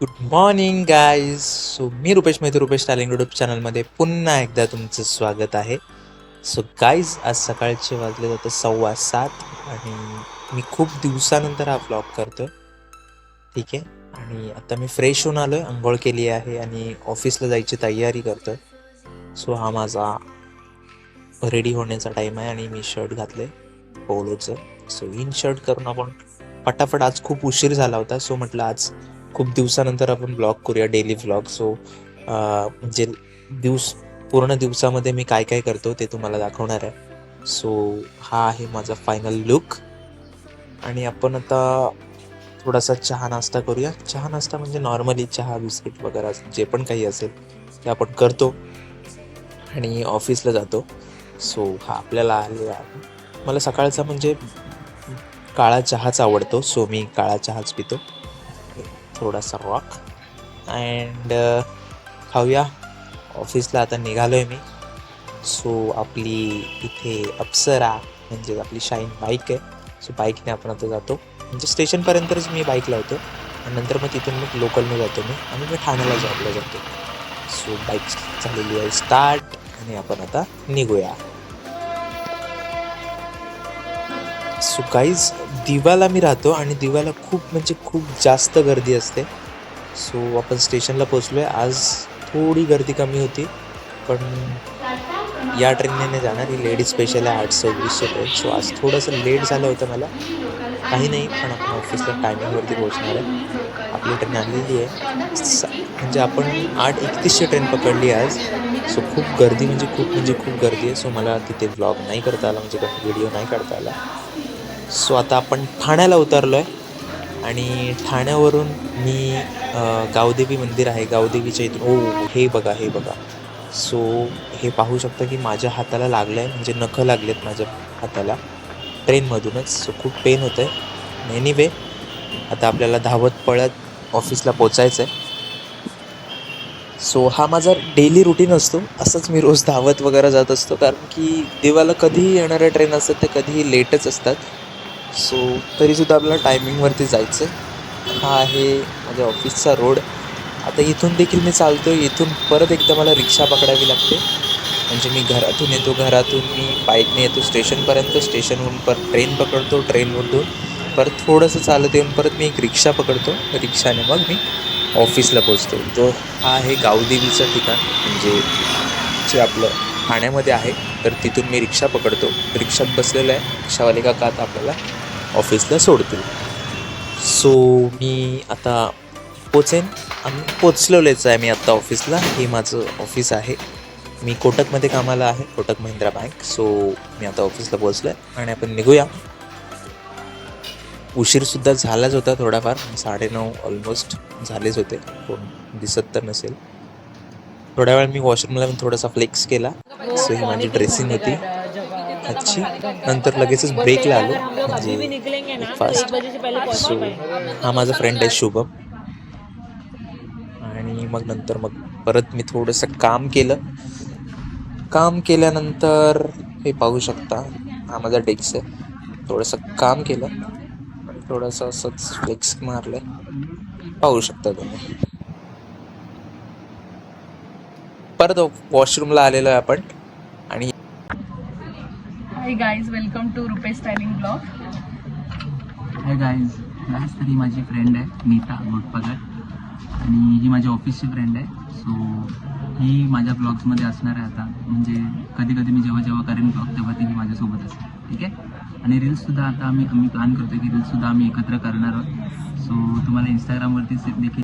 Good morning guys. So मी रुपेश मैत्री, Rupesh styling YouTube चॅनलमध्ये पुन्हा एकदा तुमचं स्वागत आहे. सो गाईज, आज सकाळचे वाजले जातं 7:15 आणि मी खूप दिवसानंतर हा व्लॉग करतो. ठीक आहे. आणि आता मी फ्रेश होऊन आलो आहे, आंघोळ केली आहे आणि ऑफिसला जायची तयारी करतो. सो हा माझा रेडी होण्याचा टाईम आहे आणि मी शर्ट घातलं आहे पोलोचं. सो इन शर्ट करून आपण फटाफट, आज खूप उशीर झाला होता. सो म्हटलं आज खूप दिवसानंतर आपण ब्लॉग करूया, डेली व्लॉग. सो म्हणजे पूर्ण दिवसामध्ये मी काय काय करतो ते तुम्हाला दाखवणार आहे. सो हा आहे माझा फायनल लुक. आणि आपण आता थोडासा चहा नाश्ता करूया. चहा नाश्ता म्हणजे नॉर्मली चहा बिस्किट वगैरे जे पण काही असेल ते आपण करतो आणि ऑफिसला जातो. सो हा आपल्याला आलेला आहे. मला सकाळचा म्हणजे काळा चहाच आवडतो. सो मी काळा चहाच पितो, थोडासा रॉक. अँड खाऊया. ऑफिसला आता निघालो आहे मी. सो आपली इथे अप्सरा म्हणजे आपली शाईन बाईक आहे. सो बाईकने आपण आता जातो, म्हणजे स्टेशनपर्यंतच मी बाईक लावतो आणि नंतर मग तिथून मग लोकलने जातो मी आणि मी ठाण्याला जॉबला जातो. सो बाईक झालेली आहे स्टार्ट आणि आपण आता निघूया. सो गाईज, दिवाला मी राहतो आणि दिवाला खूप म्हणजे खूप जास्त गर्दी असते. सो आपण स्टेशनला पोचलो आहे. आज थोडी गर्दी कमी होती, पण या ट्रेनने नाही जाणार, ही लेडीज स्पेशल आहे 8:26ची ट्रेन. सो आज थोडंसं लेट झालं होतं मला, काही नाही, पण आपण ऑफिसला टायमिंगवरती पोहोचणार आहे. आपली ट्रेन आलेली आहे. म्हणजे आपण 8:31ची ट्रेन पकडली आज. सो खूप गर्दी म्हणजे खूप गर्दी आहे. सो मला तिथे व्लॉग नाही करता आला, म्हणजे व्हिडिओ नाही काढता आला. सो आता आपण ठाण्याला उतरलो आहे आणि ठाण्यावरून मी गावदेवी मंदिर आहे, गावदेवीच्या इथून हे बघा, हे बघा. सो हे पाहू शकता की माझ्या हाताला लागलं आहे, म्हणजे नखं लागलेत माझ्या हाताला ट्रेनमधूनच. सो खूप पेन होतं आहे. एनिवे, आता आपल्याला धावत पळत ऑफिसला पोचायचं आहे. सो हा माझा डेली रुटीन असतो. असंच मी रोज धावत वगैरे जात असतो, कारण की देवाला कधीही येणाऱ्या ट्रेन असतात ते कधीही लेटच असतात. सो तरीसुद्धा आपल्याला टायमिंगवरती जायचं आहे. हा आहे माझ्या ऑफिसचा रोड. आता इथून देखील मी चालतो आहे. इथून परत एकदा मला रिक्षा पकडावी लागते, म्हणजे मी घरातून येतो, घरातून मी बाईकने येतो स्टेशनपर्यंत, स्टेशनवरून परत ट्रेन पकडतो, ट्रेनवरून परत थोडंसं चालत येऊन परत मी एक रिक्षा पकडतो, रिक्षाने मग मी ऑफिसला पोचतो. जो हा आहे गावदेवीचं ठिकाण, म्हणजे जे आपलं ठाण्यामध्ये आहे. तर तिथून मी रिक्षा पकडतो, रिक्षात बसलेलो आहे. रिक्षावाले काका आता आपल्याला ऑफिसला सोडतील. सो मी आता आम्ही पोचलेलोच आहे मी आत्ता ऑफिसला. हे माझं ऑफिस आहे. मी कोटकमध्ये कामाला आहे, कोटक महिंद्रा बँक. सो मी आता ऑफिसला पोचलो आहे आणि आपण निघूया. उशीरसुद्धा झालाच होता थोडाफार, 9:30 ऑलमोस्ट झालेच होते. कोण दिसत तर नसेल. थोड्या वेळ मी वॉशरूमला थोडासा फ्लेक्स केला. सो ही माझी ड्रेसिंग होती आजची. नंतर लगेचच ब्रेकला आलो, म्हणजे ब्रेकफास्ट. सो हा माझा फ्रेंड आहे शुभम. आणि मग नंतर मग परत मी थोडंसं काम केलं. काम केल्यानंतर हे पाहू शकता, हा माझा डेस्क आहे. थोडंसं काम केलं आणि थोडंसं असंच फ्लेक्स मारलं, पाहू शकता तुम्ही. परत वॉशरूमला आलेलो आहे आपण. आणि hi guys, welcome to Rupesh styling blog. Hi guys, तर ही माझी फ्रेंड आहे नीता घोटपगार, आणि ही माझी ऑफिसची फ्रेंड आहे. सो ही माझ्या ब्लॉग्समध्ये असणार आहे आता, म्हणजे कधी कधी मी जेव्हा जेव्हा करेन ब्लॉग तेव्हा ती माझ्यासोबत असते, ठीक आहे. आणि रील्ससुद्धा आता आम्ही प्लॅन करतो की रील्ससुद्धा आम्ही एकत्र करणार आहोत. सो तुम्हाला इंस्टाग्रामवरती देखील.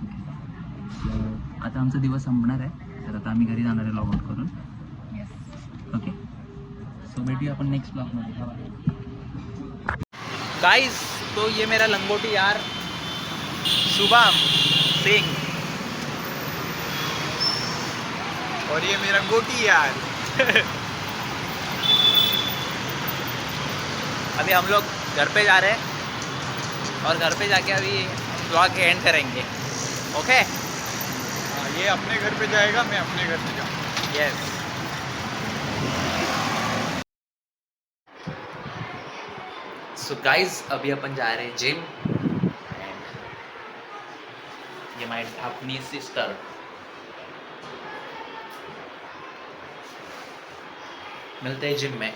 आता आमचा दिवस संपणार आहे, तर आता आम्ही घरी जाणार आहे लॉग आउट करून. ओके, सो भेटूया आपण नेक्स्ट ब्लॉगमध्ये. गाइस, तो ये मेरा लंगोटी यार शुभम सिंह, और ये मेरा गोटी यार अभी हम लोग घर पे जा रहे हैं और घर पे जाके अभी ब्लॉग एंड करेंगे. ओके, ये अपने घर पे जाएगा, मैं अपने घर पे जाऊँगा. यस. सो गाइस, अभी अपन जा रहे हैं जिम. ये माय अपनी सिस्टर. मिलते हैं जिम में.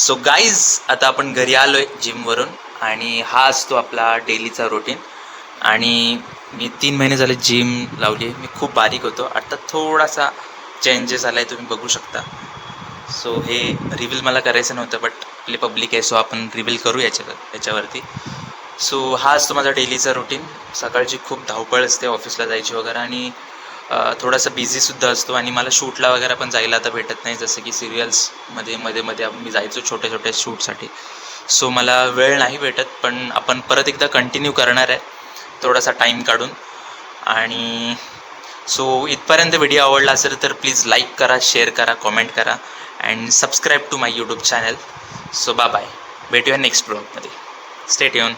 सो गाईज आता आपण घरी आलो आहे जिमवरून आणि हा असतो आपला डेलीचा रुटीन. आणि मी 3 महिने झाले जिम लावली आहे. मी खूप बारीक होतो, आता थोडासा चेंजेस आला आहे, तुम्ही बघू शकता. सो हे रिव्हील मला करायचं नव्हतं, बट आपले पब्लिक आहे सो आपण रिव्हील करू याच्यावरती. सो हा असतो माझा डेलीचा रुटीन. सकाळची खूप धावपळ असते ऑफिसला जायची वगैरे, आणि थोडासा बिझीसुद्धा असतो. आणि मला शूटला वगैरे पण जायला आता भेटत नाही, जसं की सिरियल्समध्ये मध्ये मी जायचो छोट्या छोट्या शूटसाठी. सो मला वेळ नाही भेटत, पण आपण परत एकदा कंटिन्यू करणार आहे थोडासा टाईम काढून. आणि सो इथपर्यंत व्हिडिओ आवडला असेल तर प्लीज लाईक करा, शेअर करा, कॉमेंट करा and subscribe to my YouTube channel. So bye, भेटूया नेक्स्ट ब्लॉगमध्ये. Stay tune.